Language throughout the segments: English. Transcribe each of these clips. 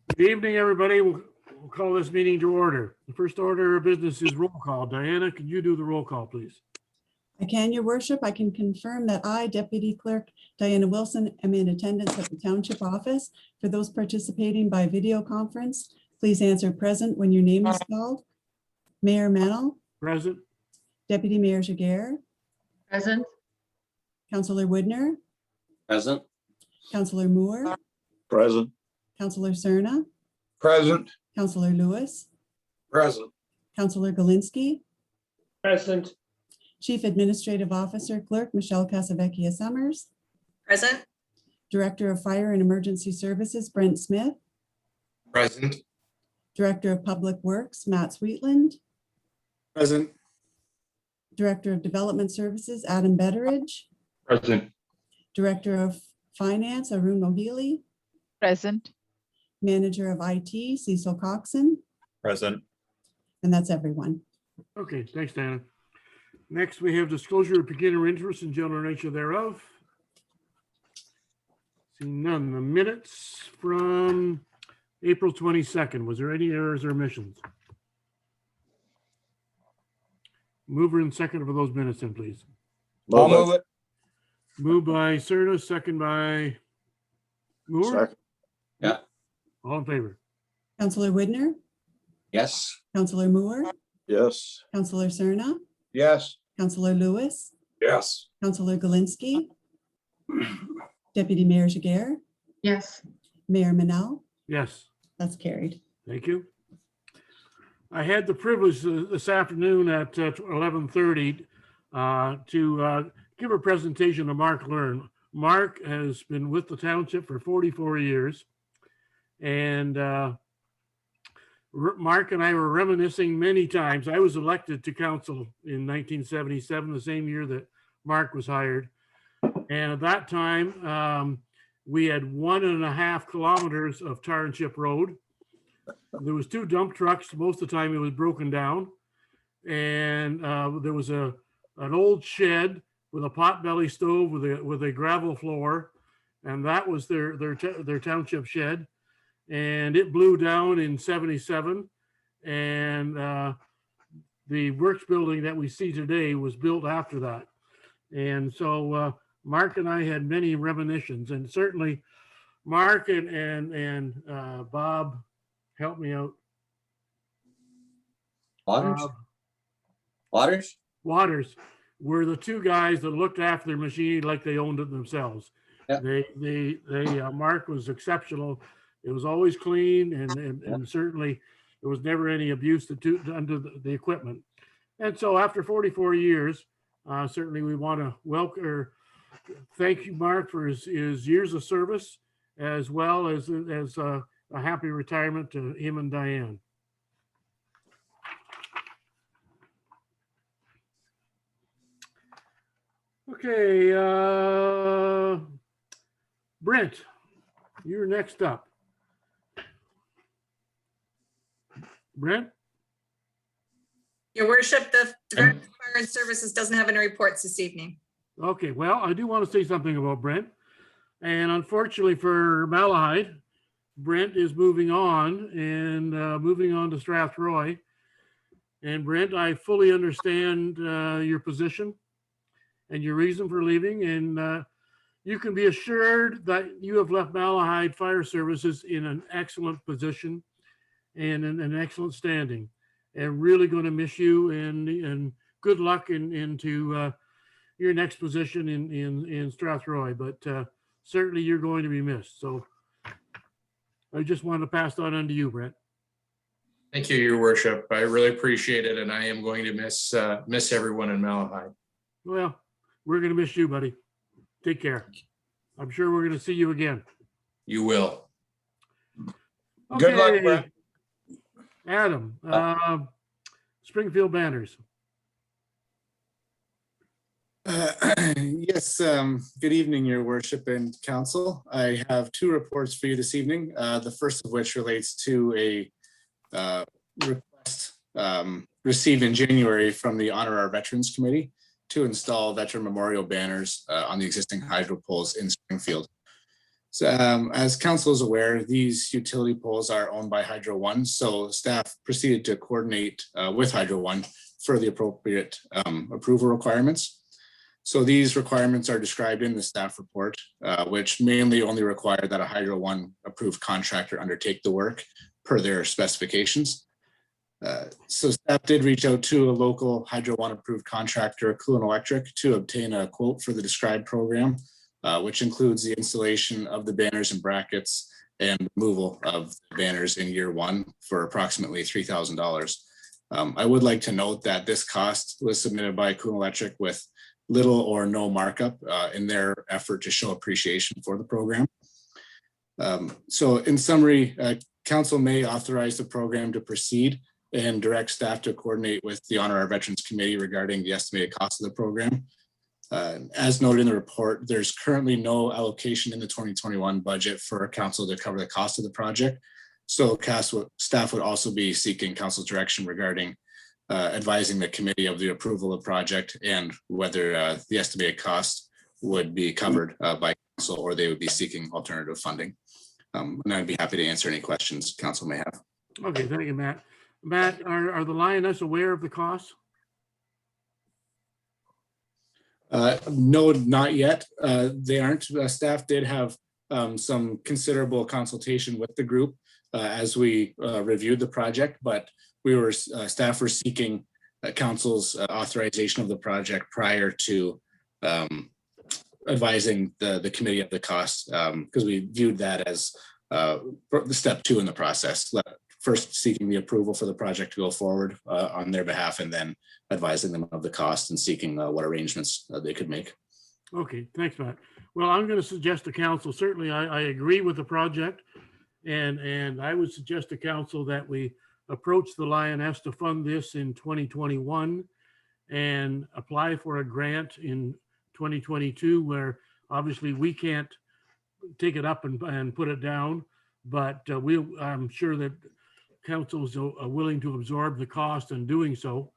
Good evening, everybody. We'll call this meeting to order. The first order of business is roll call. Diana, can you do the roll call, please? I can, Your Worship. I can confirm that I, Deputy Clerk Diana Wilson, am in attendance at the Township Office. For those participating by video conference, please answer present when your name is called. Mayor Mennel, Present. Deputy Mayor Jaguar, Present. Councillor Woodner, Present. Councillor Moore, Present. Councillor Cerna, Present. Councillor Lewis, Present. Councillor Galinsky, Present. Chief Administrative Officer Clerk Michelle Casavecchia Summers, Present. Director of Fire and Emergency Services Brent Smith, Present. Director of Public Works Matt Sweetland, Present. Director of Development Services Adam Betteridge, Present. Director of Finance Arun Mohili, Present. Manager of IT Cecil Coxon, Present. and that's everyone. Okay, thanks, Diana. Next, we have disclosure of beginner interest and general nature thereof. Seeing none. The minutes from April 22nd. Was there any errors or omissions? Mover and second for those minutes in, please. I'll move it. Moved by Cerna, second by Moore. Second. Yeah. All in favor? Councillor Widner, Yes. Councillor Moore, Yes. Councillor Cerna, Yes. Councillor Lewis, Yes. Councillor Galinsky, Deputy Mayor Jaguar, Yes. Mayor Mennel. Yes. That's carried. Thank you. I had the privilege this afternoon at 11:30 to give a presentation to Mark Learn. Mark has been with the township for 44 years. And Mark and I were reminiscing many times. I was elected to council in 1977, the same year that Mark was hired. And at that time, we had 1.5 kilometers of Township Road. There was 2 dump trucks. Most of the time it was broken down. And there was an old shed with a potbelly stove with a gravel floor. And that was their township shed. And it blew down in 77. And the works building that we see today was built after that. And so Mark and I had many reminiscences, and certainly Mark and Bob, help me out. Waters. Waters. Waters were the 2 guys that looked after their machine like they owned it themselves. Yeah. Mark was exceptional. It was always clean, and certainly there was never any abuse under the equipment. And so after 44 years, certainly we want to welcome or thank you, Mark, for his years of service, as well as a happy retirement to him and Diane. Okay, Brent, you're next up. Brent? Your worship, the Director of Fire and Services doesn't have any reports this evening. Okay, well, I do want to say something about Brent. And unfortunately for Malahide, Brent is moving on to Strathroy. And Brent, I fully understand your position and your reason for leaving. And you can be assured that you have left Malahide Fire Services in an excellent position and in an excellent standing, and really going to miss you, and good luck into your next position in Strathroy, but certainly you're going to be missed. So I just want to pass that on to you, Brent. Thank you, Your Worship. I really appreciate it, and I am going to miss everyone in Malahide. Well, we're going to miss you, buddy. Take care. I'm sure we're going to see you again. You will. Good luck, Okay, Brent. Adam, Springfield Banners. Yes, good evening, Your Worship and Council. I have 2 reports for you this evening. The first of which relates to a request received in January from the Honor Our Veterans Committee to install veteran memorial banners on the existing hydro poles in Springfield. So, as council is aware, these utility poles are owned by Hydro One, so staff proceeded to coordinate with Hydro One for the appropriate approval requirements. So these requirements are described in the staff report, which mainly only require that a Hydro One approved contractor undertake the work per their specifications. So staff did reach out to a local Hydro One approved contractor, Coolin Electric, to obtain a quote for the described program, which includes the installation of the banners and brackets and removal of the banners in year one for approximately $3,000. I would like to note that this cost was submitted by Coolin Electric with little or no markup in their effort to show appreciation for the program. So in summary, council may authorize the program to proceed and direct staff to coordinate with the Honor Our Veterans Committee regarding the estimated cost of the program. As noted in the report, there's currently no allocation in the 2021 budget for council to cover the cost of the project. So staff would also be seeking council's direction regarding advising the committee of the approval of the project and whether the estimated cost would be covered by council or they would be seeking alternative funding. And I'd be happy to answer any questions council may have. Okay, thank you, Matt. Matt, are the Lioness aware of the costs? No, not yet. They aren't. Staff did have some considerable consultation with the group as we reviewed the project, but staff were seeking council's authorization of the project prior to advising the committee of the cost, because we viewed that as the step 2 in the process. First seeking the approval for the project to go forward on their behalf, and then advising them of the cost and seeking what arrangements they could make. Okay, thanks, Matt. Well, I'm going to suggest to council, certainly I agree with the project. And I would suggest to council that we approach the Lioness to fund this in 2021 and apply for a grant in 2022, where obviously we can't take it up and put it down, but I'm sure that council is willing to absorb the cost in doing so,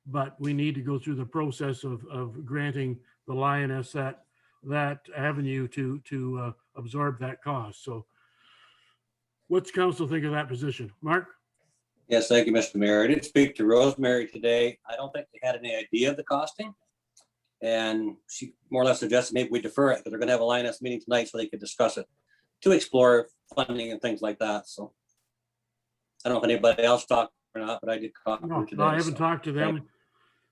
but we need to go through the process of granting the Lioness that avenue to absorb that cost. So what's council think of that position? Mark? Yes, thank you, Mr. Mayor. I did speak to Rosemary today. I don't think they had any idea of the costing. And she more or less suggested maybe we defer it because they're going to have a Lioness meeting tonight so they could discuss it to explore funding and things like that. So I don't know if anybody else talked or not, but I did talk to her today. No, I haven't talked to them.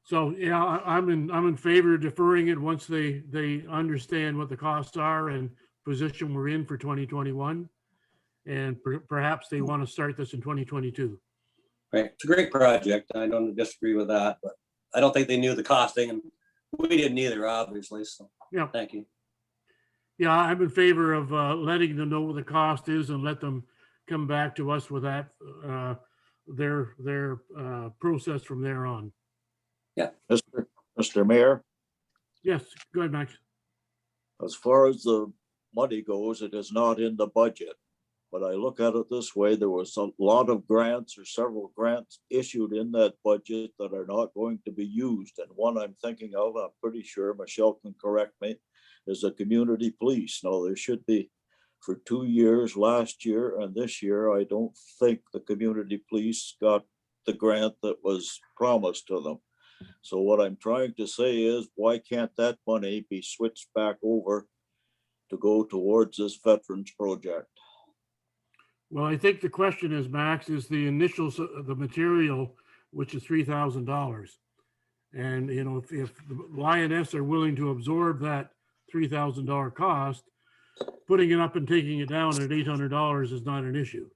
So yeah, I'm in favor of deferring it once they understand what the costs are and position we're in for 2021. And perhaps they want to start this in 2022. Right. It's a great project. I don't disagree with that, but I don't think they knew the costing, and we didn't either, obviously. So Yeah. thank you. Yeah, I'm in favor of letting them know what the cost is and let them come back to us with that, their process from there on. Mr. Mayor, Yes, go ahead, Max. as far as the money goes, it is not in the budget. But I look at it this way, there was a lot of grants or several grants issued in that budget that are not going to be used. And one I'm thinking of, I'm pretty sure Michelle can correct me, is the community police. Now, there should be for 2 years, last year and this year, I don't think the community police got the grant that was promised to them. So what I'm trying to say is, why can't that money be switched back over to go towards this veterans project? Well, I think the question is, Max, is the initials of the material, which is $3,000. And, you know, if the Lioness are willing to absorb that $3,000 cost, putting it up and taking it down at $800 is not an issue.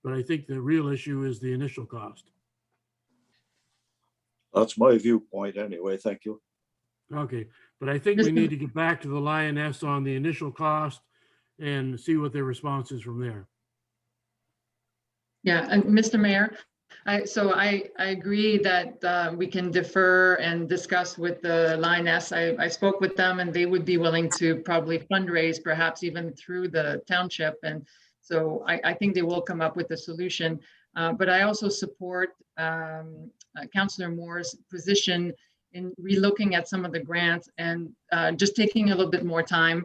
But I think the real issue is the initial cost. That's my viewpoint anyway. Thank you. Okay, but I think we need to get back to the Lioness on the initial cost and see what their response is from there. Yeah, and Mr. Mayor, I agree that we can defer and discuss with the Lioness. I spoke with them and they would be willing to probably fundraise, perhaps even through the township. And so I think they will come up with a solution. But I also support Councillor Moore's position in relooking at some of the grants and just taking a little bit more time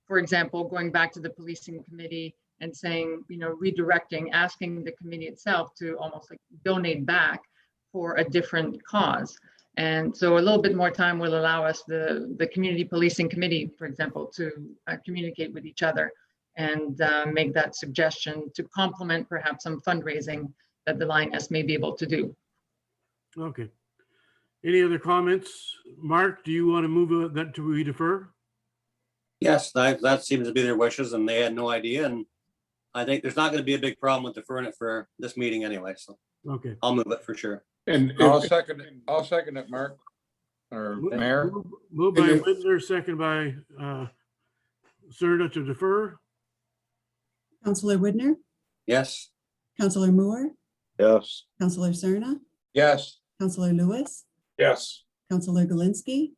for example, going back to the policing committee and saying, redirecting, asking the committee itself to almost like donate back for a different cause. And so a little bit more time will allow us, the community policing committee, for example, to communicate with each other and make that suggestion to complement perhaps some fundraising that the Lioness may be able to do. Okay. Any other comments? Mark, do you want to move that to we defer? Yes, that seems to be their wishes, and they had no idea. And I think there's not going to be a big problem with deferring it for this meeting anyway. So Okay. I'll move it for sure. And I'll second it, Mark. Or Mayor. Moved by Whitner, second by Serna to defer. Counselor Widner, Yes. Counselor Moore, Yes. Counselor Cerna, Yes. Counselor Lewis, Yes. Counselor Galinsky,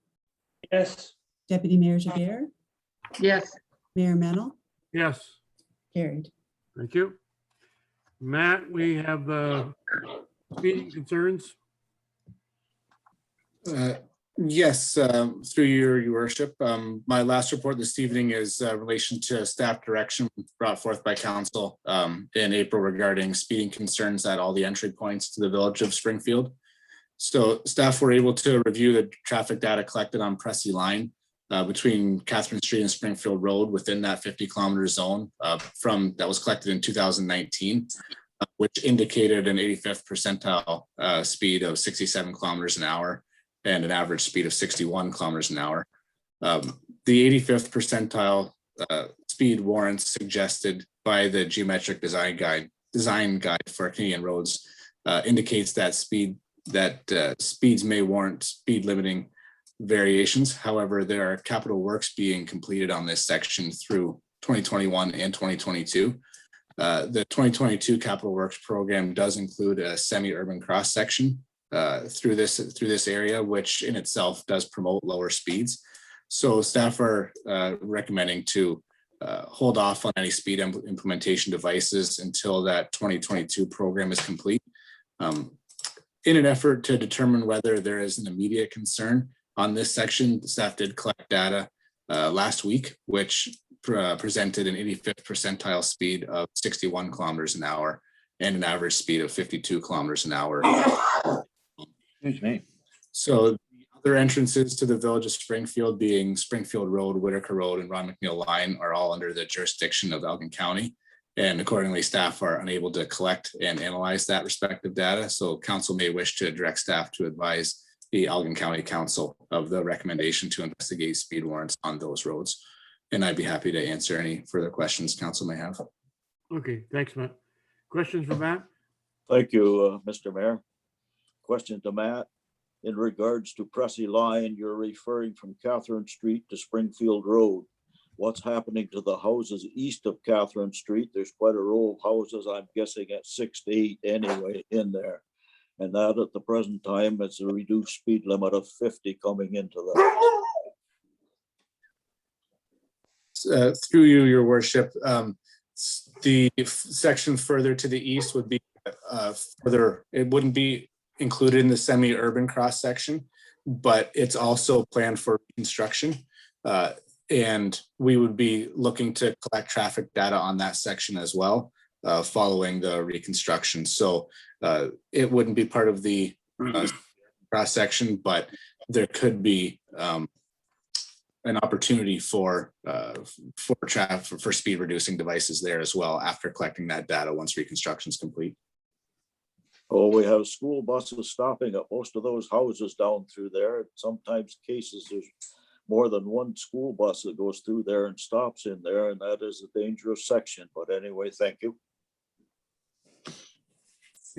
Yes. Deputy Mayor Jabeur, Yes, Mayor Mennel, Yes, carried. thank you. Matt, we have speeding concerns. Yes, through your worship. My last report this evening is in relation to staff direction brought forth by council in April regarding speeding concerns at all the entry points to the village of Springfield. So staff were able to review the traffic data collected on Pressy Line between Catherine Street and Springfield Road within that 50-kilometer zone that was collected in 2019, which indicated an 85th percentile speed of 67 kilometers an hour and an average speed of 61 kilometers an hour. The 85th percentile speed warrants suggested by the geometric design guide for Canadian roads indicates that speeds may warrant speed limiting variations. However, there are capital works being completed on this section through 2021 and 2022. The 2022 capital works program does include a semi-urban cross section through this area, which in itself does promote lower speeds. So staff are recommending to hold off on any speed implementation devices until that 2022 program is complete. In an effort to determine whether there is an immediate concern on this section, the staff did collect data last week, which presented an 85th percentile speed of 61 kilometers an hour and an average speed of 52 kilometers an hour. Excuse me. So the other entrances to the village of Springfield, being Springfield Road, Whitaker Road, and Ron McNeil Line, are all under the jurisdiction of Elgin County. And accordingly, staff are unable to collect and analyze that respective data. So council may wish to direct staff to advise the Elgin County Council of the recommendation to investigate speed warrants on those roads. And I'd be happy to answer any further questions council may have. Okay, thanks, Matt. Questions for Matt? Thank you, Mr. Mayor. Question to Matt. In regards to Pressy Line, you're referring from Catherine Street to Springfield Road. What's happening to the houses east of Catherine Street? There's quite a row of houses, I'm guessing at 6 to 8 anyway in there. And that at the present time, it's a reduced speed limit of 50 coming into that. Through you, your worship, the section further to the east would be further, it wouldn't be included in the semi-urban cross section, but it's also planned for construction. And we would be looking to collect traffic data on that section as well, following the reconstruction. So it wouldn't be part of the cross section, but there could be an opportunity for speed reducing devices there as well after collecting that data once reconstruction is complete. Oh, we have school buses stopping at most of those houses down through there. Sometimes cases there's more than one school bus that goes through there and stops in there, and that is a dangerous section. But anyway, thank you.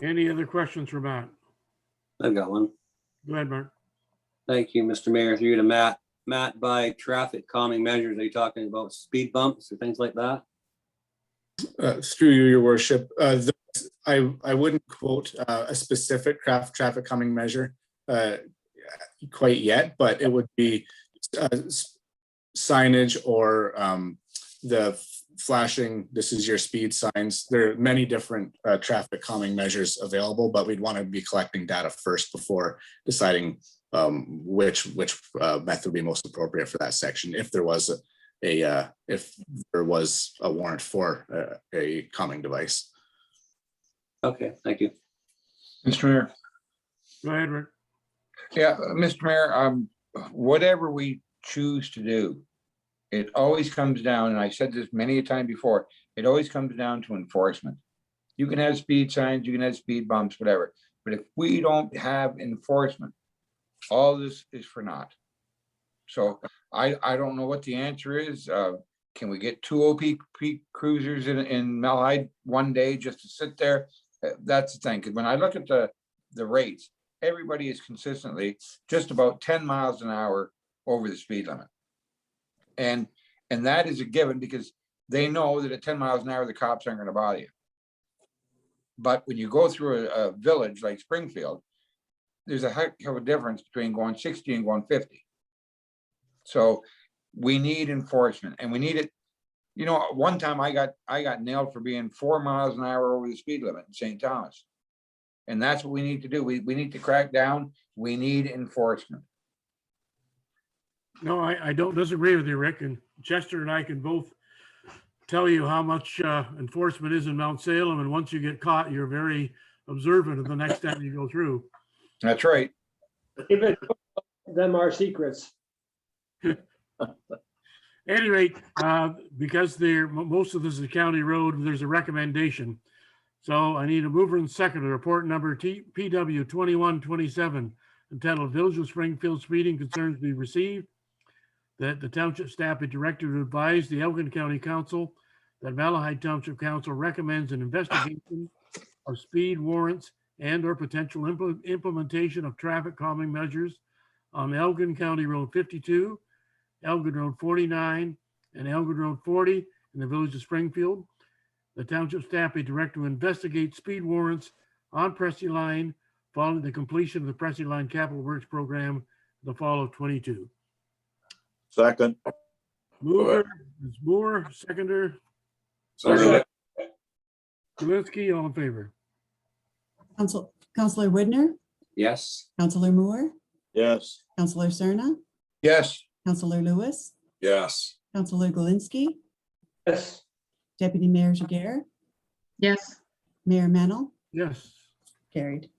Any other questions for Matt? I've got one. Go ahead, Mark. Thank you, Mr. Mayor. Through you to Matt. Matt, by traffic calming measures, are you talking about speed bumps or things like that? Through you, your worship, I wouldn't quote a specific traffic calming measure quite yet, but it would be signage or the flashing, this is your speed signs. There are many different traffic calming measures available, but we'd want to be collecting data first before deciding which method would be most appropriate for that section, if there was if there was a warrant for a calming device. Okay, thank you. Mr. Mayor. Go ahead, Rick. Yeah, Mr. Mayor, whatever we choose to do, it always comes down, and I said this many a time before, it always comes down to enforcement. You can have speed signs, you can have speed bumps, whatever, but if we don't have enforcement, all this is for naught. So I don't know what the answer is. Can we get 2 OPP cruisers in Malahide one day just to sit there? That's the thing, because when I look at the rates, everybody is consistently just about 10 miles an hour over the speed limit. And that is a given because they know that at 10 miles an hour, the cops aren't going to bother you. But when you go through a village like Springfield, there's a heck of a difference between going 60 and going 50. So we need enforcement, and we need it. You know, one time I got nailed for being 4 miles an hour over the speed limit in St. Thomas. And that's what we need to do. We need to crack down. We need enforcement. No, I don't disagree with you, Rick, and Chester and I can both tell you how much enforcement is in Mount Salem, and once you get caught, you're very observant of the next time you go through. That's right. Even them our secrets. At any rate, because most of this is a county road, there's a recommendation. So I need a mover and seconder, report number PW 2127, entitled Village of Springfield Speeding Concerns Be Received, that the township staff be directed to advise the Elgin County Council that Malahide Township Council recommends an investigation of speed warrants and or potential implementation of traffic calming measures on Elgin County Road 52, Elgin Road 49, and Elgin Road 40 in the village of Springfield. The township staff be directed to investigate speed warrants on Pressie Line following the completion of the Pressie Line Capital Works Program in the fall of 22. Second. Mover is Moore, seconder, Second. Kalinsky, all in favor. Counselor Widner, Yes. Counselor Moore, Yes. Counselor Cerna, Yes. Counselor Lewis, Yes. Counselor Galinsky, Yes. Deputy Mayor Jager, Yes, Mayor Mennel, Yes. carried.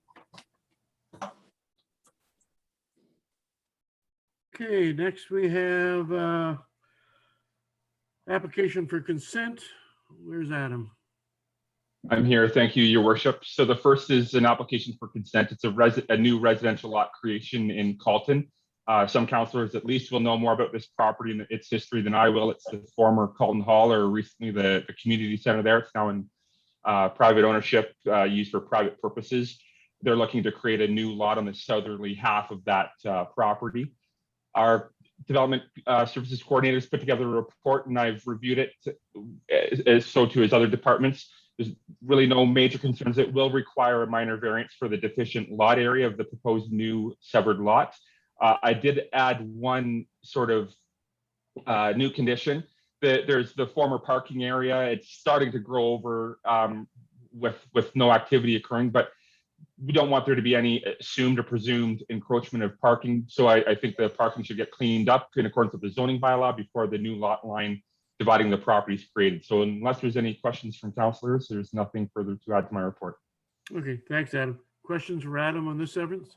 Okay, next we have application for consent. Where's Adam? I'm here. Thank you, Your Worship. So the first is an application for consent. It's a new residential lot creation in Carleton. Some councilors at least will know more about this property and its history than I will. It's the former Carleton Hall, or recently the community center there. It's now in private ownership, used for private purposes. They're looking to create a new lot on the southerly half of that property. Our development services coordinators put together a report, and I've reviewed it, so to his other departments. There's really no major concerns. It will require a minor variance for the deficient lot area of the proposed new severed lot. I did add one sort of new condition. There's the former parking area. It's starting to grow over with no activity occurring, but we don't want there to be any assumed or presumed encroachment of parking. So I think the parking should get cleaned up in accordance with the zoning bylaw before the new lot line dividing the property is created. So unless there's any questions from councilors, there's nothing further to add to my report. Okay, thanks, Adam. Questions for Adam on this severance?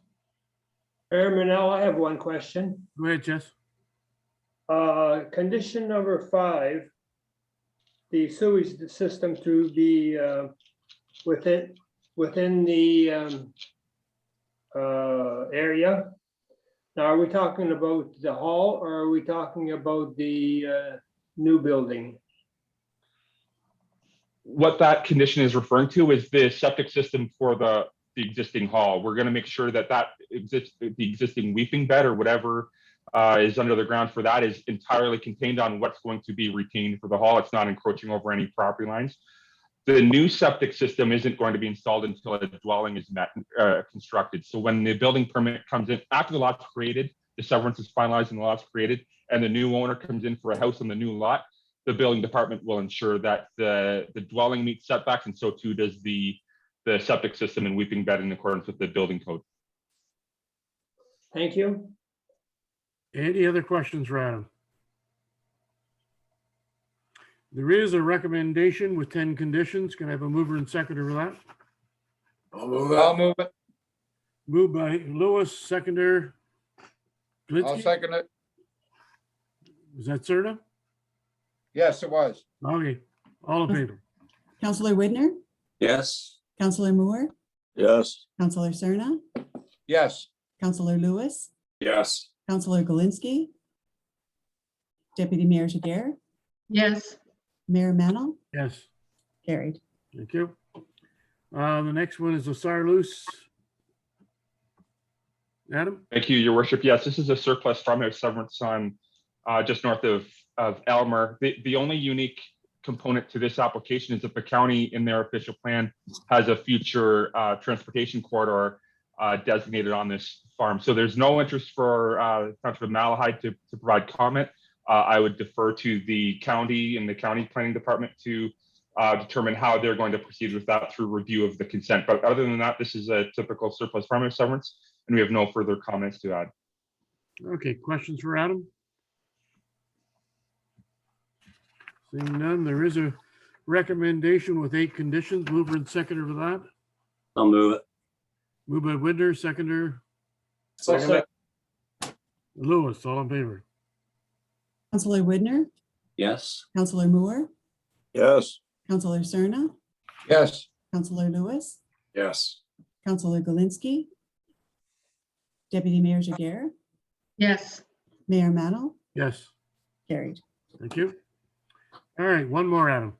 Mayor Mennel, I have one question. Go ahead, Jess. Condition number 5, the sewage system to be within the area. Now, are we talking about the hall, or are we talking about the new building? What that condition is referring to is the septic system for the existing hall. We're going to make sure that the existing weeping bed or whatever is under the ground for that is entirely contained on what's going to be retained for the hall. It's not encroaching over any property lines. The new septic system isn't going to be installed until a dwelling is constructed. So when the building permit comes in, after the lot's created, the severance is finalized and the lot's created, and the new owner comes in for a house on the new lot, the building department will ensure that the dwelling meets setbacks, and so too does the septic system and weeping bed in accordance with the building code. Thank you. Any other questions for Adam? There is a recommendation with 10 conditions. Can I have a mover and seconder for that? I'll move I'll it. move it. Moved by Lewis, seconder. I'll Glinsky? second it. Was that Serna? Yes, it was. Okay, all in favor? Counselor Widner, Yes. Counselor Moore, yes, Counselor Cerna, Yes, Counselor Lewis, Yes. Counselor Galinsky, Deputy Mayor Jager, Yes, Mayor Mannal, Yes, carried. thank you. The next one is the Sarloos. Adam? Thank you, your worship. Yes, this is a surplus farmhouse severance on just north of Elmer. The only unique component to this application is that the county in their official plan has a future transportation corridor designated on this farm. So there's no interest for Councilor Malahide to provide comment. I would defer to the county and the county planning department to determine how they're going to proceed with that through review of the consent. But other than that, this is a typical surplus farmhouse severance, and we have no further comments to add. Okay, questions for Adam? Seeing none, there is a recommendation with 8 conditions. Mover and seconder for that. I'll move it. Moved by Widner, seconder Second it. Lewis, all in favor? Counselor Widner, Yes. Counselor Moore, yes, Counselor Cerna, yes, Counselor Lewis, Yes. Counselor Galinsky, Deputy Mayor Jager, yes, Mayor Mannal, Yes, carried. thank you. All right, one more, Adam.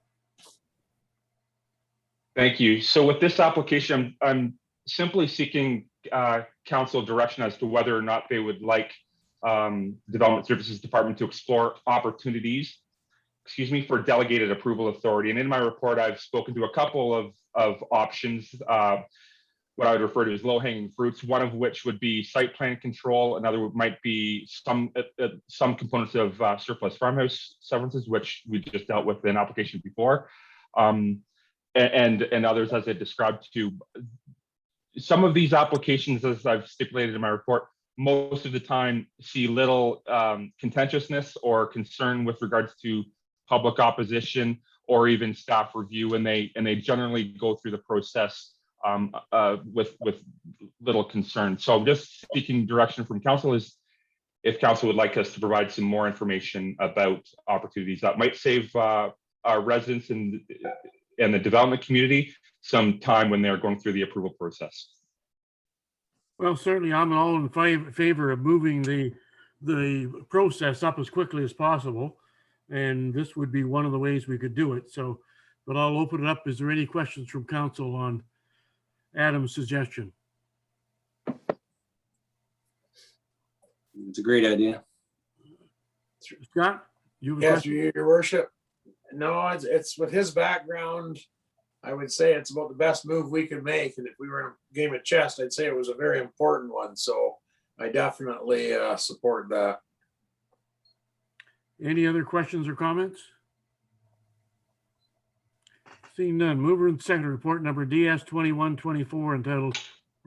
Thank you. So with this application, I'm simply seeking council direction as to whether or not they would like Development Services Department to explore opportunities, for delegated approval authority. And in my report, I've spoken to a couple of options, what I would refer to as low-hanging fruits, one of which would be site plan control. Another might be some components of surplus farmhouse severances, which we just dealt with in application before. And others, as I described to. Some of these applications, as I've stipulated in my report, most of the time see little contentiousness or concern with regards to public opposition or even staff review, and they generally go through the process with little concern. So just seeking direction from council is if council would like us to provide some more information about opportunities that might save our residents and the development community some time when they're going through the approval process. Well, certainly I'm all in favor of moving the process up as quickly as possible. And this would be one of the ways we could do it. So, but I'll open it up. Is there any questions from council on Adam's suggestion? It's a great idea. Scott, you have a Yes, question? your worship. No, it's with his background, I would say it's about the best move we could make. And if we were in a game of chess, I'd say it was a very important one. So I definitely support that. Any other questions or comments? Seeing none, mover and seconder report number DS 2124 entitled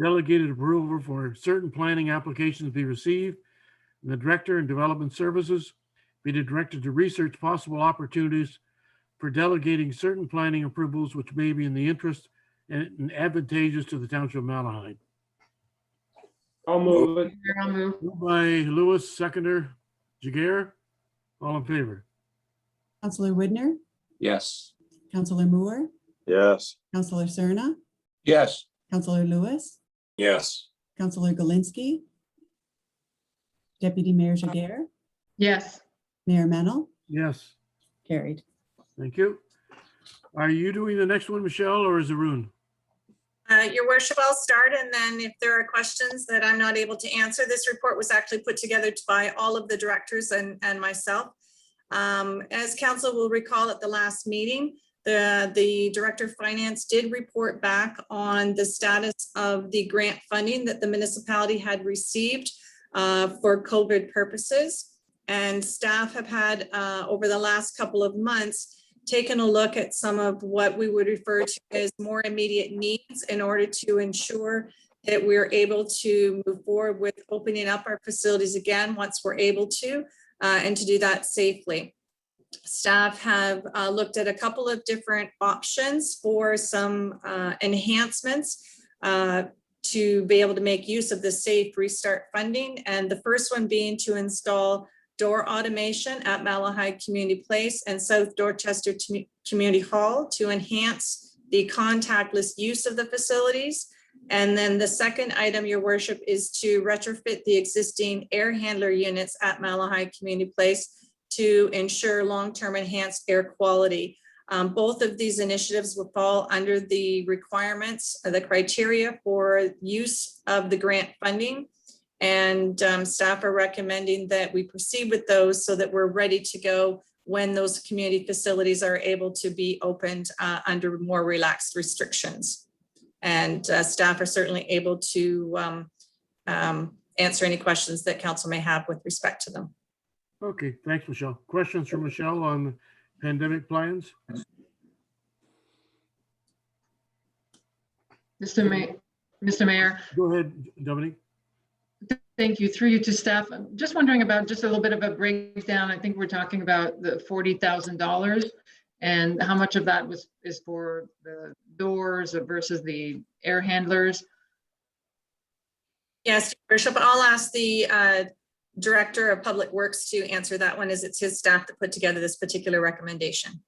Delegated Approval for Certain Planning Applications be received. And the Director and Development Services be directed to research possible opportunities for delegating certain planning approvals which may be in the interest and advantageous to the Township of Malahide. I'll move it. I'll move. Moved by Lewis, seconder Jager. All in favor? Counselor Widner, Yes. Counselor Moore, yes, Counselor Cerna, yes, Counselor Lewis, Yes. Counselor Galinsky, Deputy Mayor Jager, Yes, Mayor Mannal, Yes, carried. thank you. Are you doing the next one, Michelle, or is it Arun? Your worship, I'll start, and then if there are questions that I'm not able to answer, this report was actually put together by all of the directors and myself. As council will recall at the last meeting, the Director of Finance did report back on the status of the grant funding that the municipality had received for COVID purposes. And staff have had over the last couple of months taken a look at some of what we would refer to as more immediate needs in order to ensure that we're able to move forward with opening up our facilities again once we're able to, and to do that safely. Staff have looked at a couple of different options for some enhancements to be able to make use of the Safe Restart funding. And the first one being to install door automation at Malahide Community Place and South Dorchester Community Hall to enhance the contactless use of the facilities. And then the second item, your worship, is to retrofit the existing air handler units at Malahide Community Place to ensure long-term enhanced air quality. Both of these initiatives will fall under the requirements, the criteria for use of the grant funding. And staff are recommending that we proceed with those so that we're ready to go when those community facilities are able to be opened under more relaxed restrictions. And staff are certainly able to answer any questions that council may have with respect to them. Okay, thanks, Michelle. Questions from Michelle on pandemic plans? Mr. Mayor, Go ahead, Dominique. thank you. Through you to staff. I'm just wondering about just a little bit of a breakdown. I think we're talking about the $40,000 and how much of that is for the doors versus the air handlers. Yes, Your Worship, I'll ask the Director of Public Works to answer that one, as it's his staff that put together this particular recommendation.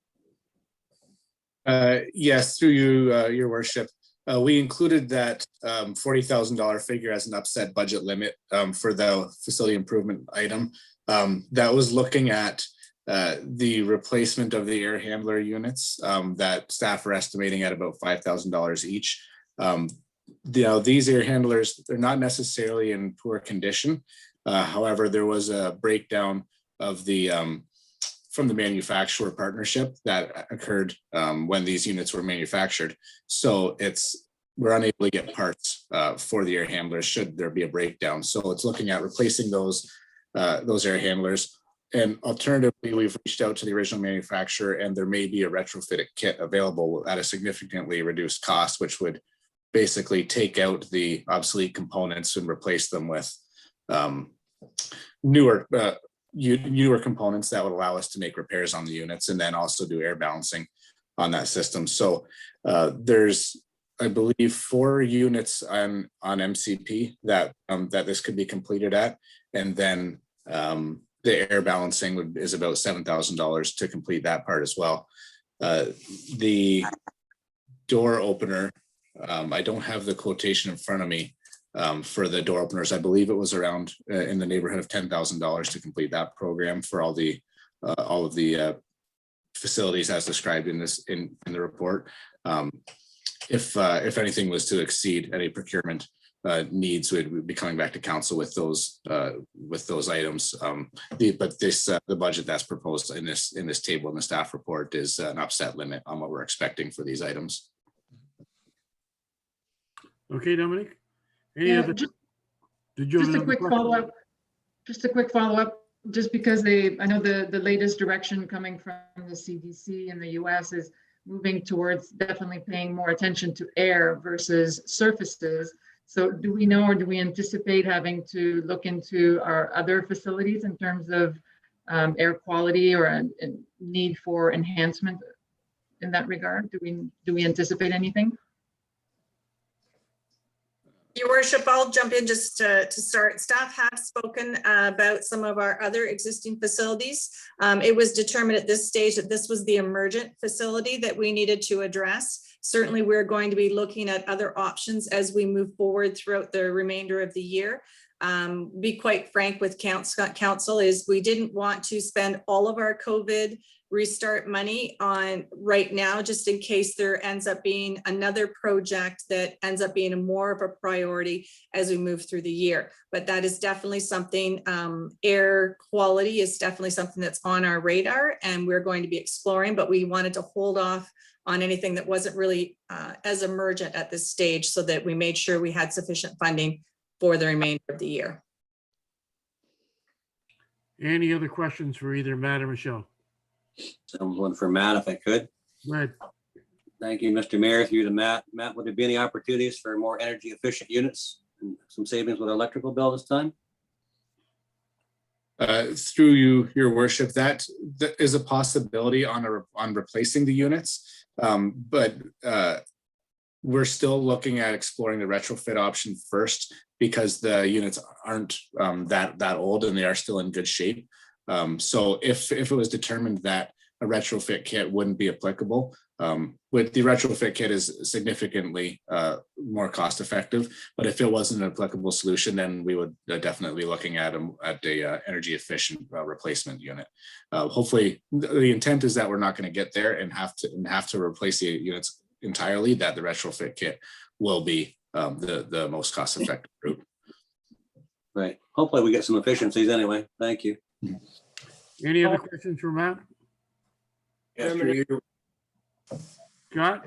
Yes, through you, your worship. We included that $40,000 figure as an upset budget limit for the facility improvement item. That was looking at the replacement of the air handler units that staff are estimating at about $5,000 each. These air handlers, they're not necessarily in poor condition. However, there was a breakdown of the from the manufacturer partnership that occurred when these units were manufactured. So we're unable to get parts for the air handlers should there be a breakdown. So it's looking at replacing those air handlers. And alternatively, we've reached out to the original manufacturer, and there may be a retrofitted kit available at a significantly reduced cost, which would basically take out the obsolete components and replace them with newer components that would allow us to make repairs on the units and then also do air balancing on that system. So there's, I believe, 4 units on MCP that this could be completed at, and then the air balancing is about $7,000 to complete that part as well. The door opener, I don't have the quotation in front of me for the door openers. I believe it was around in the neighborhood of $10,000 to complete that program for all of the facilities as described in the report. If anything was to exceed any procurement needs, we'd be coming back to council with those items. The budget that's proposed in this table in the staff report is an upset limit on what we're expecting for these items. Okay, Dominique. Just a quick follow-up. Just because I know the latest direction coming from the CDC in the US is moving towards definitely paying more attention to air versus surfaces. So do we know, or do we anticipate having to look into our other facilities in terms of air quality or a need for enhancement in that regard? Do we anticipate anything? Your Worship, I'll jump in just to start. Staff have spoken about some of our other existing facilities. It was determined at this stage that this was the emergent facility that we needed to address. Certainly, we're going to be looking at other options as we move forward throughout the remainder of the year. Be quite frank with council is we didn't want to spend all of our COVID restart money on right now, just in case there ends up being another project that ends up being more of a priority as we move through the year. But that is definitely something, air quality is definitely something that's on our radar, and we're going to be exploring, but we wanted to hold off on anything that wasn't really as emergent at this stage, so that we made sure we had sufficient funding for the remainder of the year. Any other questions for either Matt or Michelle? Someone for Matt, if I could. Go ahead. Thank you, Mr. Mayor, through to Matt. Matt, would there be any opportunities for more energy efficient units and some savings with electrical bill this time? Through you, your worship, that is a possibility on replacing the units. But we're still looking at exploring the retrofit option first because the units aren't that old and they are still in good shape. So if it was determined that a retrofit kit wouldn't be applicable, with the retrofit kit is significantly more cost effective. But if it wasn't an applicable solution, then we would definitely be looking at a energy efficient replacement unit. Hopefully, the intent is that we're not going to get there and have to replace the units entirely. That the retrofit kit will be the most cost effective route. Right. Hopefully we get some efficiencies anyway. Thank you. Any other questions for Matt? Yes, through you. Scott?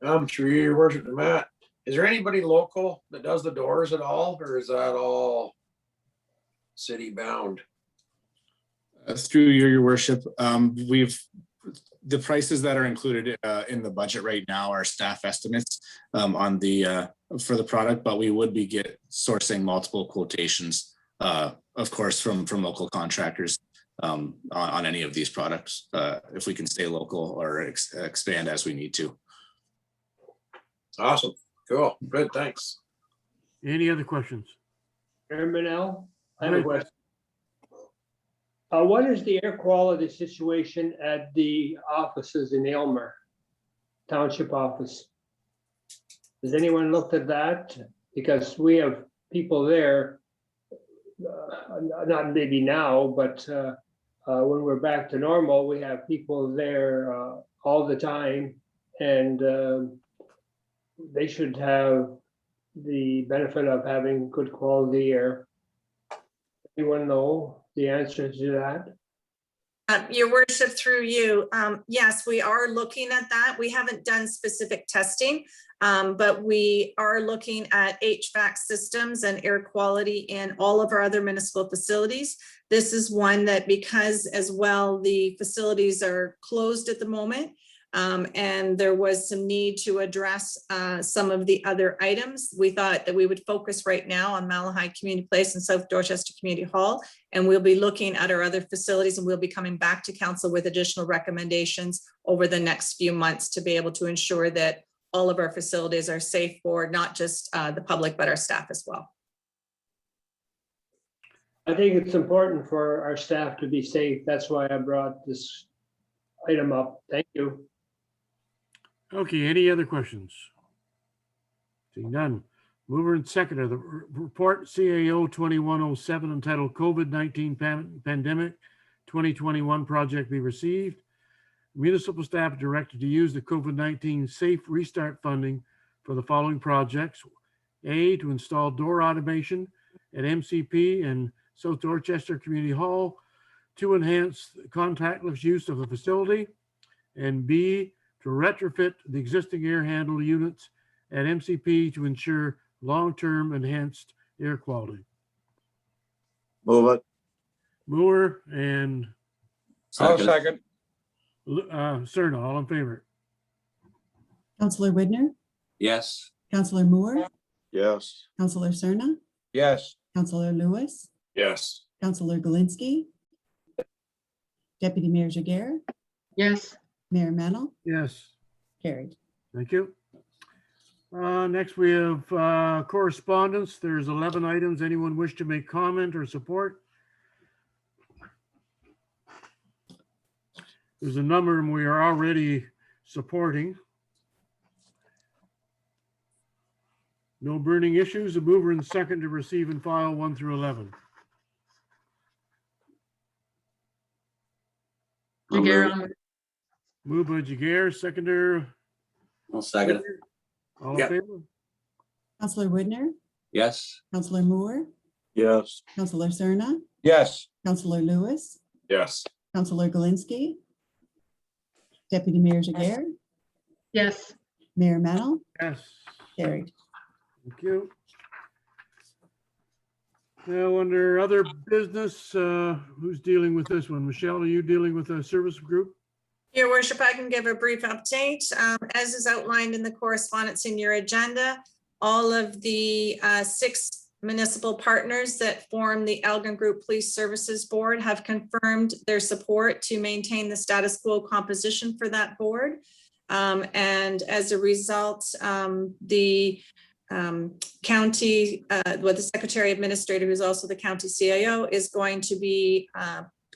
Through you, your worship, to Matt. Is there anybody local that does the doors at all, or is that all city bound? Through your worship, the prices that are included in the budget right now are staff estimates on the for the product, but we would be sourcing multiple quotations, of course, from local contractors on any of these products, if we can stay local or expand as we need to. Awesome, cool, good, thanks. Any other questions? Mayor Manel, I have Go a ahead. question. What is the air quality situation at the offices in Aylmer Township office? Has anyone looked at that? Because we have people there, not maybe now, but when we're back to normal, we have people there all the time, and they should have the benefit of having good quality air. Anyone know the answer to that? Your worship, through you, yes, we are looking at that. We haven't done specific testing, but we are looking at HVAC systems and air quality in all of our other municipal facilities. This is one that, because as well, the facilities are closed at the moment, and there was some need to address some of the other items. We thought that we would focus right now on Malahide Community Place and South Dorchester Community Hall, and we'll be looking at our other facilities, and we'll be coming back to council with additional recommendations over the next few months to be able to ensure that all of our facilities are safe for not just the public, but our staff as well. I think it's important for our staff to be safe. That's why I brought this item up. Thank you. Okay, any other questions? Seeing none. Mover and seconder, the report CAO 2107 entitled COVID-19 Pandemic 2021 project be received. Municipal staff directed to use the COVID-19 Safe Restart funding for the following projects. A, to install door automation at MCP and South Dorchester Community Hall to enhance contactless use of the facility. And B, to retrofit the existing air handle units at MCP to ensure long-term enhanced air quality. Move it. Moore and I'll second. Cerna, all in favor? Counselor Widner, Yes. Counselor Moore, Yes. Counselor Cerna, Yes, Counselor Lewis, Yes, Counselor Galinsky, Deputy Mayor Jaguar, Yes, Mayor Mennel, Yes, carried. thank you. Next, we have correspondence. There's 11 items. Anyone wish to make comment or support? There's a number we are already supporting. No burning issues. A mover and second to receive and file 1 through 11. Jaguar, Moved by Jaguar, seconder. I'll second it. All in Yep. favor? Counselor Widner, Yes. Counselor Moore, Yes. Counselor Cerna, yes, Counselor Lewis, yes, Counselor Galinsky, Deputy Mayor Jaguar, yes, Mayor Mennel, Yes. carried. Thank you. Now, under other business, who's dealing with this one? Michelle, are you dealing with a service group? Your worship, I can give a brief update. As is outlined in the correspondence in your agenda, all of the 6 municipal partners that form the Elgin Group Police Services Board have confirmed their support to maintain the status quo composition for that board. And as a result, the county, the Secretary Administrator, who's also the county CIO, is going to be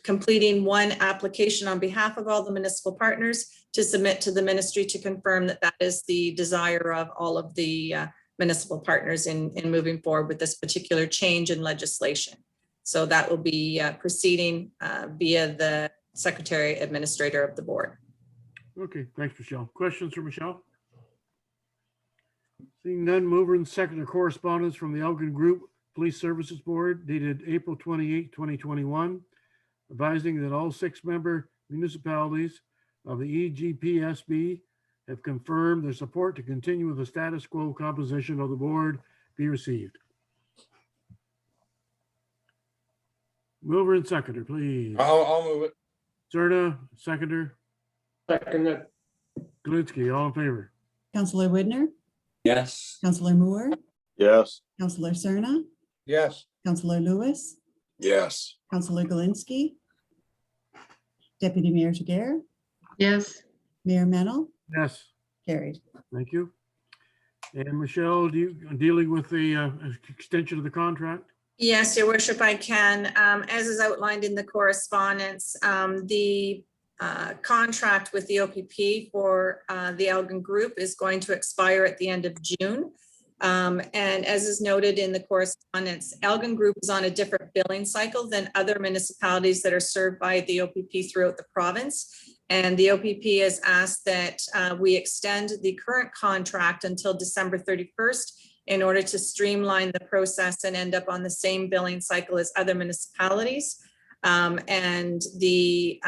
completing one application on behalf of all the municipal partners to submit to the ministry to confirm that that is the desire of all of the municipal partners in moving forward with this particular change in legislation. So that will be proceeding via the Secretary Administrator of the board. Okay, thanks, Michelle. Questions for Michelle? Seeing none, mover and seconder correspondence from the Elgin Group Police Services Board dated April 28, 2021, advising that all 6-member municipalities of the EGPSB have confirmed their support to continue with the status quo composition of the board be received. Mover and seconder, please. I'll move it. Serna, seconder, Second it. Galinsky, all in favor? Counselor Widner, Yes. Counselor Moore, yes, Counselor Cerna, Yes. Counselor Lewis, Yes. Counselor Galinsky, Deputy Mayor Jiguer, Yes, Mayor Mennel, Yes, carried. thank you. And Michelle, dealing with the extension of the contract? Yes, Your Worship, I can. As is outlined in the correspondence, the contract with the OPP for the Elgin Group is going to expire at the end of June. And as is noted in the correspondence, Elgin Group is on a different billing cycle than other municipalities that are served by the OPP throughout the province. And the OPP has asked that we extend the current contract until December 31st in order to streamline the process and end up on the same billing cycle as other municipalities. And the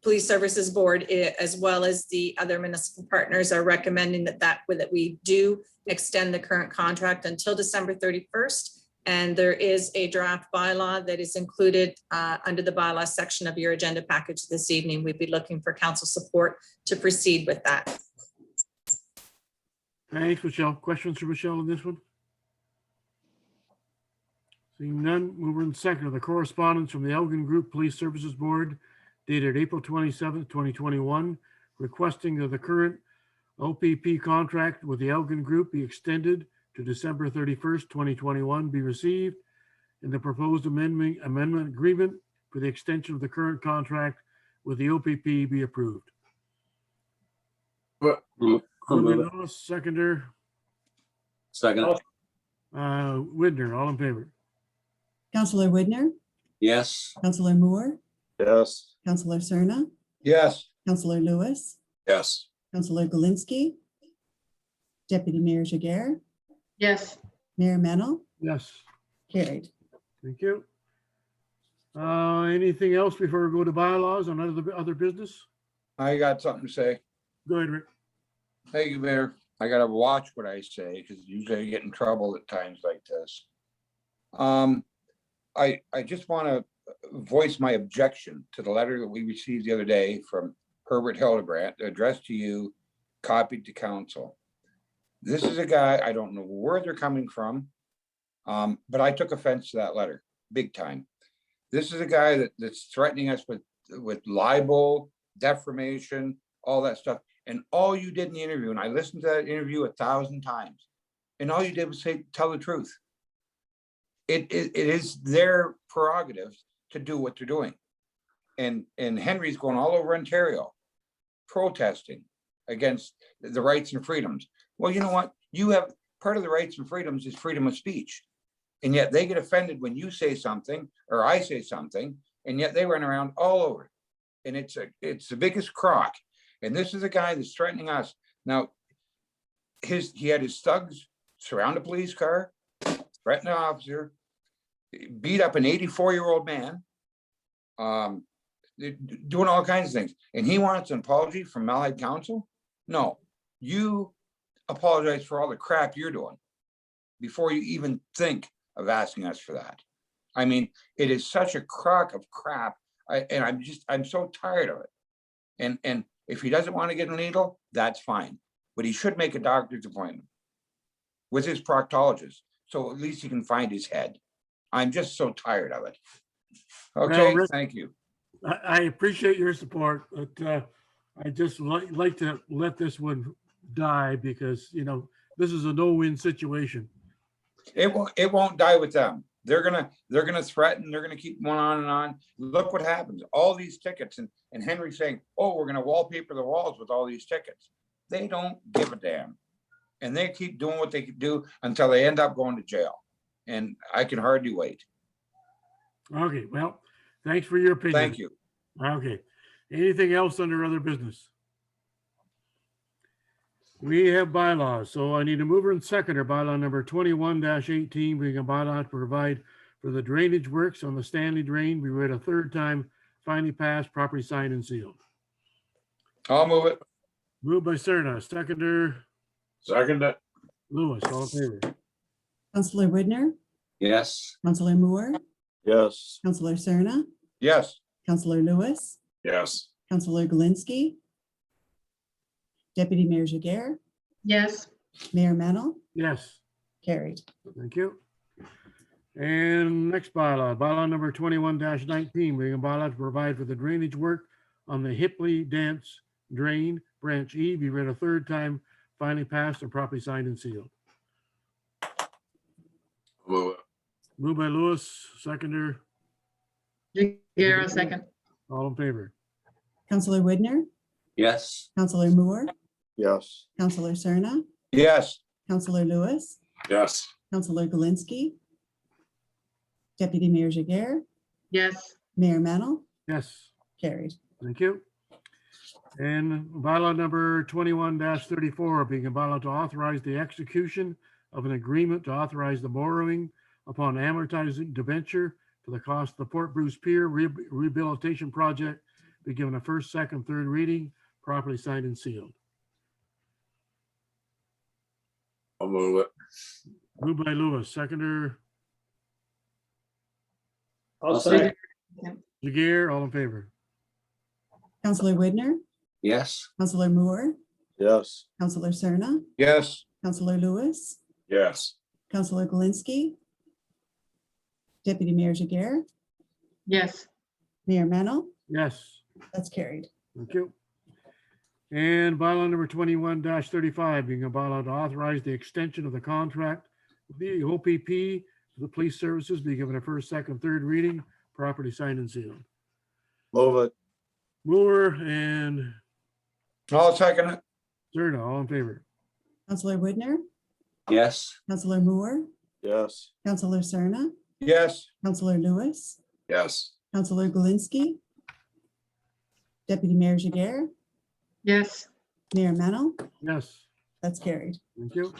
Police Services Board, as well as the other municipal partners, are recommending that we do extend the current contract until December 31st. And there is a draft bylaw that is included under the bylaw section of your agenda package this evening. We'd be looking for council support to proceed with that. Thanks, Michelle. Questions for Michelle on this one? Seeing none, mover and seconder, the correspondence from the Elgin Group Police Services Board dated April 27th, 2021, requesting that the current OPP contract with the Elgin Group be extended to December 31st, 2021 be received, and the proposed amendment agreement for the extension of the current contract with the OPP be approved. But I'll move it. Lewis, seconder, Second. Widner, all in favor? Counselor Widner, Yes. Counselor Moore, yes, Counselor Cerna, Yes. Counselor Lewis, yes. Counselor Galinsky, Deputy Mayor Jiguer, yes. Mayor Mennel, Yes, carried. thank you. Anything else before we go to bylaws on other business? I got something to say. Go ahead, Rick. Thank you, Mayor. I gotta watch what I say because usually I get in trouble at times like this. I just want to voice my objection to the letter that we received the other day from Herbert Hildebrandt, addressed to you, copied to council. This is a guy, I don't know where they're coming from, but I took offense to that letter, big time. This is a guy that's threatening us with libel, defamation, all that stuff. And all you did in the interview, and I listened to that interview 1,000 times, and all you did was tell the truth. It is their prerogative to do what they're doing. And Henry's going all over Ontario protesting against the rights and freedoms. Well, you know what? You have part of the rights and freedoms is freedom of speech. And yet they get offended when you say something or I say something, and yet they run around all over. And it's the biggest crock. And this is a guy that's threatening us. Now, he had his thugs surround a police car, threaten an officer, beat up an 84-year-old man, doing all kinds of things. And he wants an apology from Allied Council? No, you apologize for all the crap you're doing before you even think of asking us for that. I mean, it is such a crock of crap. I'm so tired of it. And if he doesn't want to get a needle, that's fine. But he should make a doctor's appointment with his proctologist so at least he can find his head. I'm just so tired of it. Okay, Rick- thank you. I appreciate your support, but I just like to let this one die because, you know, this is a no-win situation. It won't die with them. They're gonna threaten, they're gonna keep going on and on. Look what happens, all these tickets and Henry saying, oh, we're gonna wallpaper the walls with all these tickets. They don't give a damn. And they keep doing what they can do until they end up going to jail. And I can hardly wait. Okay, well, thanks for your opinion. Thank you. Okay. Anything else under other business? We have bylaws, so I need a mover and seconder. Bylaw number 21-18, being a bylaw to provide for the drainage works on the Stanley Drain be read a third time, finally passed, properly signed and sealed. I'll move it. Moved by Serna, seconder Second, Lewis, all in favor. Counselor Widner, Yes. Counselor Moore, Yes. Counselor Cerna, Yes, Counselor Lewis, yes. Counselor Galinsky, Deputy Mayor Jager, Yes, Mayor Mennel, Yes, carried. thank you. And next bylaw, bylaw number 21-19, being a bylaw to provide for the drainage work on the Hipley Dance Drain, Branch E, be read a third time, finally passed and properly signed and sealed. Move it. Moved by Lewis, seconder, Jagera, second. all in favor. Counselor Widner, Yes. Counselor Moore, Yes. Counselor Cerna, yes, Counselor Lewis, Yes, Counselor Galinsky, Deputy Mayor Jager, Yes, Mayor Mennel, Yes, carried. thank you. And bylaw number 21-34, being a bylaw to authorize the execution of an agreement to authorize the borrowing upon amortizing debenture for the cost of the Port Bruce Pier Rehabilitation Project, be given a first, second, third reading, properly signed and sealed. I'll move it. Moved by Lewis, seconder I'll I'll second. Jager, all in favor. Counselor Widner, Yes. Counselor Moore, Yes. Counselor Cerna, yes, Counselor Lewis, Yes, Counselor Galinsky, Deputy Mayor Jager, yes, Mayor Mennel, Yes, that's carried. thank you. And bylaw number 21-35, being a bylaw to authorize the extension of the contract with the OPP for the police services, be given a first, second, third reading, properly signed and sealed. Move it. Moore and I'll second it. Serna, all in favor. Counselor Widner, Yes. Counselor Moore, Yes. Counselor Cerna, Yes, Counselor Lewis, yes, Counselor Galinsky, Deputy Mayor Jager, yes, Mayor Mennel, Yes, that's carried. thank you.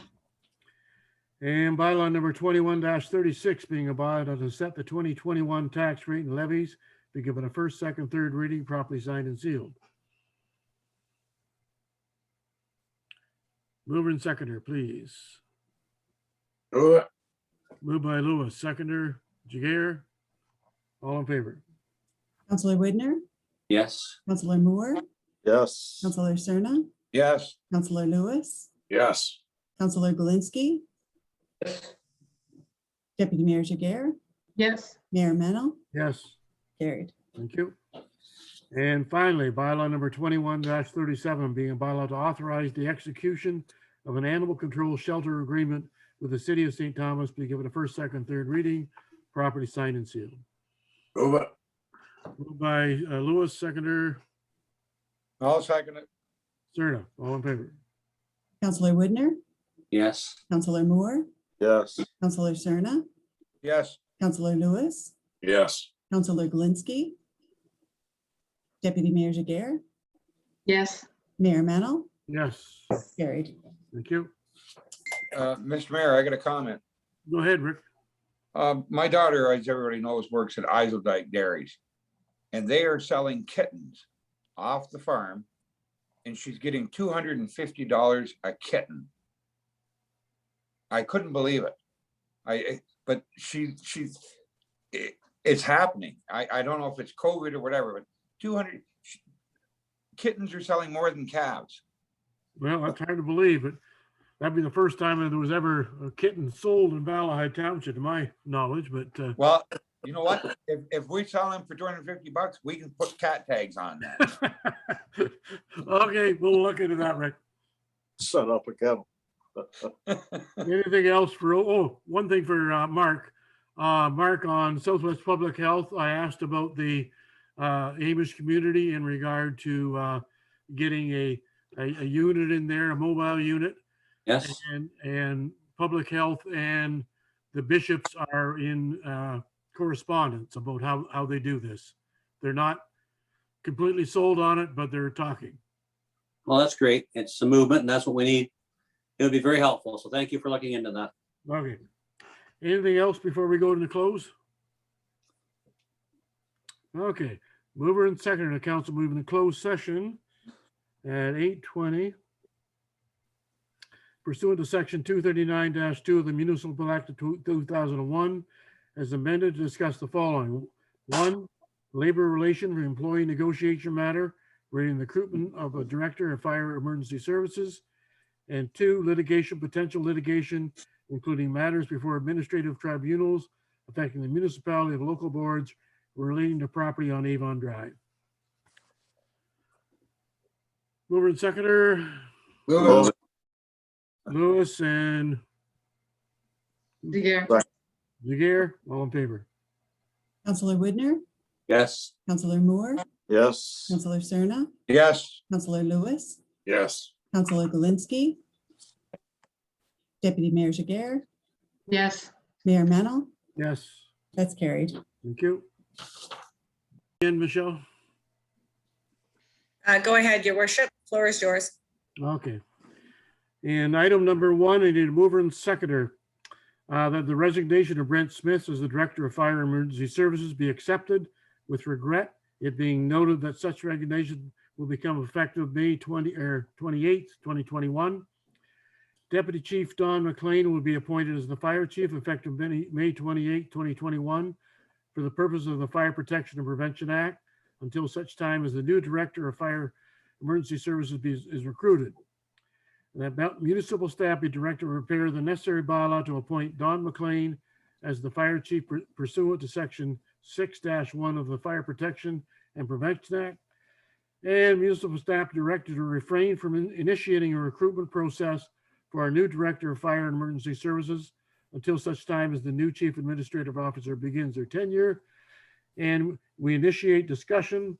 And bylaw number 21-36, being a bylaw to set the 2021 tax rate and levies, be given a first, second, third reading, properly signed and sealed. Mover and seconder, please. move it. Moved by Lewis, seconder Jager, all in favor. Counselor Widner, Yes. Counselor Moore, Yes. Counselor Cerna, yes, Counselor Lewis, Yes, Counselor Galinsky, Deputy Mayor Jager, yes, Mayor Mennel, Yes, carried. thank you. And finally, bylaw number 21-37, being a bylaw to authorize the execution of an animal control shelter agreement with the city of St. Thomas, be given a first, second, third reading, properly signed and sealed. move it. Moved by Lewis, seconder I'll second it. Serna, all in favor. Counselor Widner, Yes. Counselor Moore, Yes. Counselor Cerna, Yes, Counselor Lewis, Yes, Counselor Galinsky, Deputy Mayor Jager, yes, Mayor Mennel, Yes, carried. thank you. Mr. Mayor, I got a comment. Go ahead, Rick. My daughter, as everybody knows, works at Eiseldike Dairies. And they are selling kittens off the farm. And she's getting $250 a kitten. I couldn't believe it. But it's happening. I don't know if it's COVID or whatever, but 200 kittens are selling more than calves. Well, that's hard to believe, but That'd be the first time that there was ever a kitten sold in Valahai Township, to my knowledge, but Well, you know what? If we sell them for $250, we can put cat tags on that. okay, we'll look into that, Rick. Set up a kennel. Anything else for, one thing for Mark. Mark, on Southwest Public Health, I asked about the Amish community in regard to getting a unit in there, a mobile unit. Yes, And public health and the bishops are in correspondence about how they do this. They're not completely sold on it, but they're talking. well, that's great. It's a movement and that's what we need. It would be very helpful. So thank you for looking into that. Okay. Anything else before we go into close? Okay, mover and seconder, the council moving to closed session at 8:20. Pursuant to section 239-2 of the Municipal Act of 2001, as amended, to discuss the following. 1, labor relation for employee negotiation matter relating the recruitment of a director of fire emergency services. And 2, litigation, potential litigation, including matters before administrative tribunals affecting the municipality of local boards relating to property on Avon Drive. Mover and seconder, Louis, Lewis and Degear. Zager, all in favor. Counselor Widner, Yes, Counselor Moore, Yes. Counselor Cerna, yes. Counselor Lewis, Yes. Counselor Galinsky, Deputy Mayor Jager, Yes. Mayor Mennel, Yes, that's carried. thank you. And Michelle, Go ahead, your worship. Floor is yours. okay. And item number 1, I need a mover and seconder that the resignation of Brent Smith as the Director of Fire and Emergency Services be accepted with regret, it being noted that such resignation will become effective May 28th, 2021. Deputy Chief Don McLean will be appointed as the Fire Chief effective May 28th, 2021 for the purpose of the Fire Protection and Prevention Act until such time as the new Director of Fire Emergency Services is recruited. And that municipal staff be directed to prepare the necessary bylaw to appoint Don McLean as the Fire Chief pursuant to section 6-1 of the Fire Protection and Prevention Act. And municipal staff directed to refrain from initiating a recruitment process for our new Director of Fire and Emergency Services until such time as the new Chief Administrative Officer begins their tenure. And we initiate discussion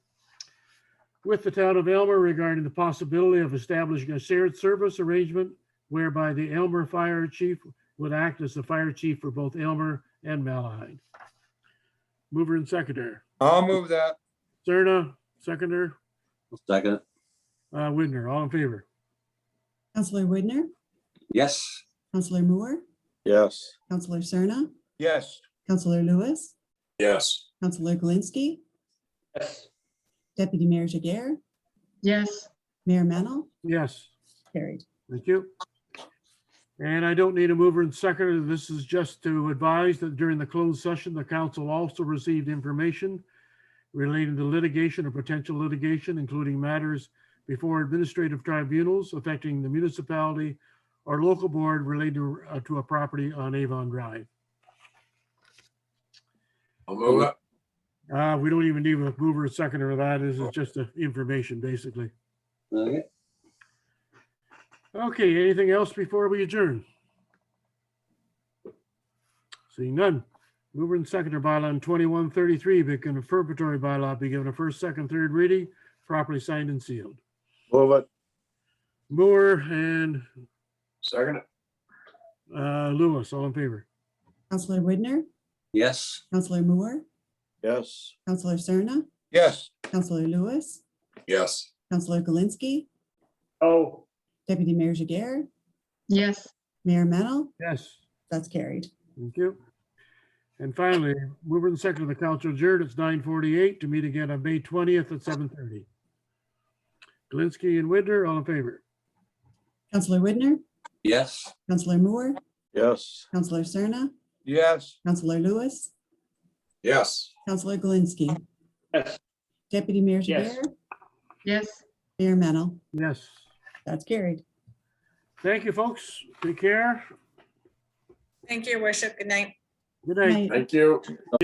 with the town of Aylmer regarding the possibility of establishing a shared service arrangement whereby the Aylmer Fire Chief would act as the Fire Chief for both Aylmer and Malahide. Mover and seconder, I'll move that. Cerna, seconder, second. Widner, all in favor. Counselor Widner, Yes, Counselor Moore, Yes. Counselor Cerna, Yes. Counselor Lewis, Yes. Counselor Galinsky, Yes. Deputy Mayor Jager, Yes. Mayor Mennel, Yes, carried. thank you. And I don't need a mover and seconder. This is just to advise that during the closed session, the council also received information relating to litigation or potential litigation, including matters before administrative tribunals affecting the municipality or local board related to a property on Avon Drive. I'll move it. We don't even need a mover or seconder of that. This is just information, basically. okay. Okay, anything else before we adjourn? Seeing none. Mover and seconder bylaw on 2133, be confirmatory bylaw be given a first, second, third reading, properly signed and sealed. Move it. Moore and Second. Lewis, all in favor. Counselor Widner, Yes, Counselor Moore, Yes. Counselor Cerna, Yes. Counselor Lewis, Yes. Counselor Galinsky, Oh, Deputy Mayor Jager, Yes. Mayor Mennel, Yes, that's carried. thank you. And finally, mover and seconder, the council adjourned. It's 9:48 to meet again on May 20th at 7:30. Galinsky and Widner, all in favor. Counselor Widner, yes. Counselor Moore, Yes. Counselor Cerna, Yes. Counselor Lewis, Yes. Counselor Galinsky, yes. Deputy Mayor Yes. Jager, Yes. Mayor Mennel, Yes, that's carried. Thank you, folks. Take care. Thank you, your worship. Good night. Good night. Night. Thank you.